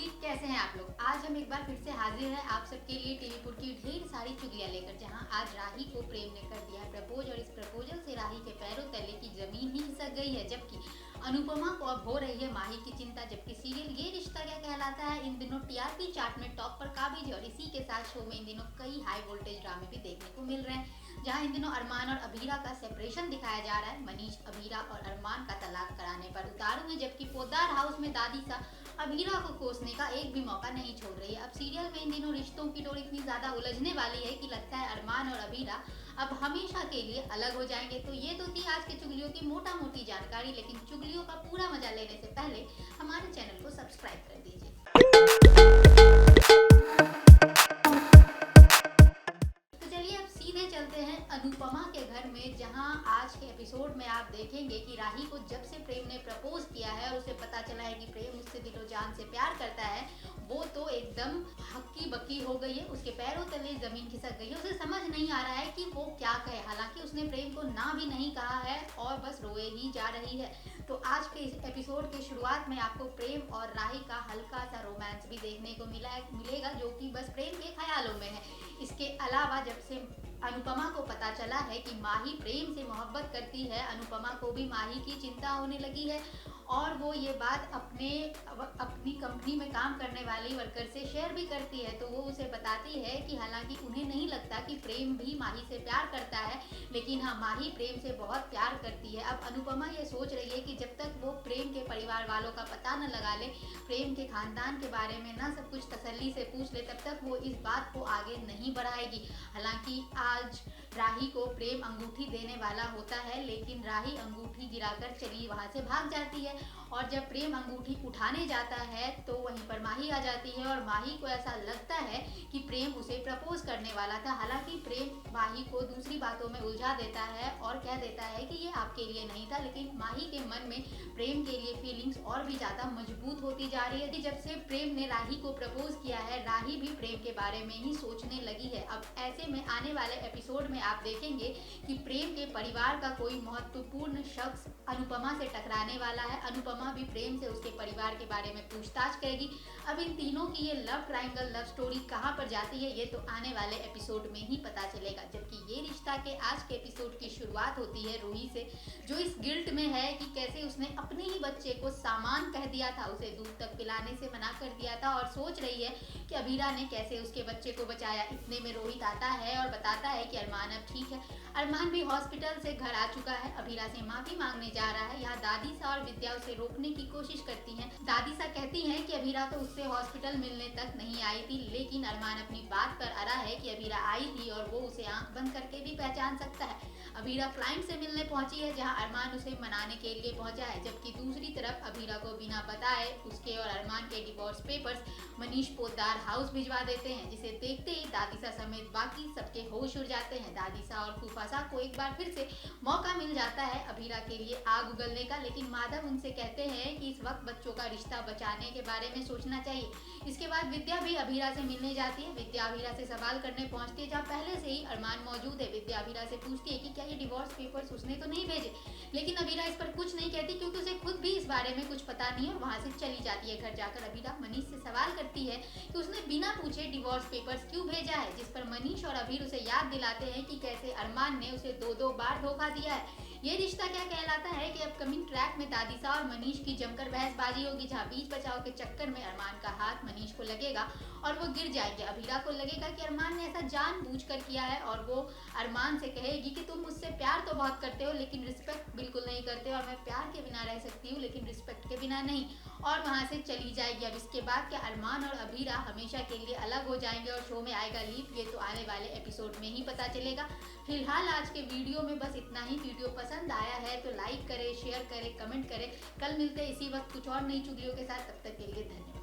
Actually कैसे हैं आप लोग। आज हम एक बार फिर से हाजिर हैं आप सबके लिए टीवीपुर की ढेर सारी चुगलियां लेकर, जहां आज राही को प्रेम ने कर दिया है प्रपोज और इस प्रपोजल से राही के पैरों तले की जमीन ही खिसक गई है। जबकि अनुपमा को अब हो रही है माही की चिंता। जबकि सीरियल ये रिश्ता क्या कहलाता है इन दिनों टीआरपी चार्ट में टॉप पर काबिज है और इसी के साथ शो में इन दिनों कई हाई वोल्टेज ड्रामे भी देखने को मिल रहे हैं, जहां इन दिनों अरमान और अभीरा का सेपरेशन दिखाया जा रहा है। मनीष अभीरा और अरमान का तलाक कराने पर उतारू है, जबकि पोद्दार हाउस में दादी सा अभीरा को कोसने का एक भी मौका नहीं छोड़ रही है। अब सीरियल में इन दिनों रिश्तों की डोर इतनी ज्यादा उलझने वाली है कि लगता है अरमान और अभीरा अब हमेशा के लिए अलग हो जाएंगे। तो ये तो थी आज के चुगलियों की मोटा मोटी जानकारी, लेकिन चुगलियों का पूरा मजा लेने से पहले हमारे चैनल को सब्सक्राइब कर दीजिए। तो चलिए अब सीधे चलते हैं अनुपमा के घर में, जहां आज के एपिसोड में आप देखेंगे कि राही को जब से प्रेम ने प्रपोज किया है और उसे पता चला है कि प्रेम उससे दिलो जान से प्यार करता है, वो तो एकदम हक्की बक्की हो गई है। उसके पैरों तले जमीन खिसक गई है। उसे समझ नहीं आ रहा है कि वो क्या कहे। हालांकि उसने प्रेम को ना भी नहीं कहा है और बस रोए ही जा रही है। तो आज के इस एपिसोड के शुरुआत में आपको प्रेम और राही का हल्का सा रोमांस भी देखने को मिलेगा, जो कि बस प्रेम के ख्यालों में है। इसके अलावा जब से अनुपमा को पता चला है कि माही प्रेम से मोहब्बत करती है, अनुपमा को भी माही की चिंता होने लगी है और वो ये बात अपनी कंपनी में काम करने वाली वर्कर से शेयर भी करती है। तो वो उसे बताती है कि हालांकि उन्हें नहीं लगता कि प्रेम भी माही से प्यार करता है, लेकिन हाँ, माही प्रेम से बहुत प्यार करती है। अब अनुपमा ये सोच रही है कि जब तक वो प्रेम के परिवार वालों का पता न लगा ले, प्रेम के खानदान के बारे में ना सब कुछ तसल्ली से पूछ ले, तब तक वो इस बात को आगे नहीं बढ़ाएगी। हालांकि आज राही को प्रेम अंगूठी देने वाला होता है, लेकिन राही अंगूठी गिराकर चली वहां से भाग जाती है और जब प्रेम अंगूठी उठाने जाता है तो वहीं पर माही आ जाती है और माही को ऐसा लगता है कि प्रेम उसे प्रपोज करने वाला था। हालांकि प्रेम माही को दूसरी बातों में उलझा देता है और कह देता है कि ये आपके लिए नहीं था, लेकिन माही के मन में प्रेम के लिए फीलिंग्स और भी ज्यादा मजबूत होती जा रही है। जब से प्रेम ने राही को प्रपोज किया है, राही भी प्रेम के बारे में ही सोचने लगी है। अब ऐसे में आने वाले एपिसोड में आप देखेंगे कि प्रेम के परिवार का कोई महत्वपूर्ण शख्स अनुपमा से टकराने वाला है। अनुपमा भी प्रेम से उसके परिवार के बारे में पूछताछ करेगी। अब इन तीनों की ये लव ट्रायंगल लव स्टोरी कहां पर जाती है, ये तो आने वाले एपिसोड में ही पता चलेगा। जबकि ये रिश्ता के आज के एपिसोड की शुरुआत होती है रूही से, जो इस गिल्ट में है कि कैसे उसने अपने ही बच्चे को सामान कह दिया था, उसे दूध तक पिलाने से मना कर दिया था और सोच रही है कि अभीरा ने कैसे उसके बच्चे को बचाया। इतने में रोहित आता है और बताता है कि अरमान अब ठीक है। अरमान भी हॉस्पिटल से घर आ चुका है, अभीरा से माफी मांगने जा रहा है। यहाँ दादी सा और विद्या उसे रोकने की कोशिश करती हैं। दादी सा कहती हैं कि अभीरा तो उससे हॉस्पिटल मिलने तक नहीं आई थी, लेकिन अरमान अपनी बात पर अड़ा है कि अभीरा आई थी और वो उसे आंख बंद करके भी पहचान सकता है। अभीरा क्लाइंट से मिलने पहुंची है, जहां अरमान उसे मनाने के लिए पहुंचा है। जबकि दूसरी तरफ अभीरा को बिना बताए उसके और अरमान के divorce papers Manish Poddar house भिजवा देते हैं, जिसे देखते ही दादीसा समेत बाकी सबके होश उड़ जाते हैं। दादीसा और फूफासा को एक बार फिर से मौका मिल जाता है अभीरा के लिए आग उगलने का, लेकिन माधव उनसे कहते हैं कि इस वक्त बच्चों का रिश्ता बचाने के बारे में सोचना चाहिए। इसके बाद विद्या भी अभीरा से मिलने जाती है। विद्या अभीरा से सवाल करने पहुंचती है, जहाँ पहले से ही अरमान मौजूद है। विद्या अभीरा से पूछती है कि क्या ये डिवोर्स पेपर्स उसने तो नहीं भेजे, लेकिन अभीरा इस पर कुछ नहीं कहती क्योंकि उसे खुद भी इस बारे में कुछ पता नहीं है और वहां से चली जाती है। घर जाकर अभीरा मनीष से सवाल करती है कि उसने बिना पूछे डिवोर्स पेपर्स क्यों भेजा है, जिस पर मनीष और अभीर उसे याद दिलाते हैं कि कैसे अरमान ने उसे दो बार धोखा दिया है। ये रिश्ता क्या कहलाता है कि अपकमिंग ट्रैक में दादीसा और मनीष की जमकर बहसबाजी होगी, जहां बीच बचाव के चक्कर में अरमान का हाथ मनीष को लगेगा और वो गिर जाएंगे। अभीरा को लगेगा कि अरमान ने ऐसा जानबूझकर किया है और वो अरमान से कहेगी कि तुम मुझसे प्यार तो बहुत करते हो लेकिन रिस्पेक्ट बिल्कुल नहीं करते, और मैं प्यार के बिना रह सकती हूँ लेकिन रिस्पेक्ट के बिना नहीं, और वहां से चली जाएगी। अब इसके बाद क्या अरमान और अभीरा हमेशा के लिए अलग हो जाएंगे और शो में आएगा लीप, ये तो आने वाले एपिसोड में ही पता चलेगा। फिलहाल आज के वीडियो में बस इतना ही। वीडियो पसंद आया है तो लाइक करें, शेयर करें, कमेंट करें। कल मिलते हैं इसी वक्त कुछ और नई चुगलियों के साथ। तब तक के लिए धन्यवाद।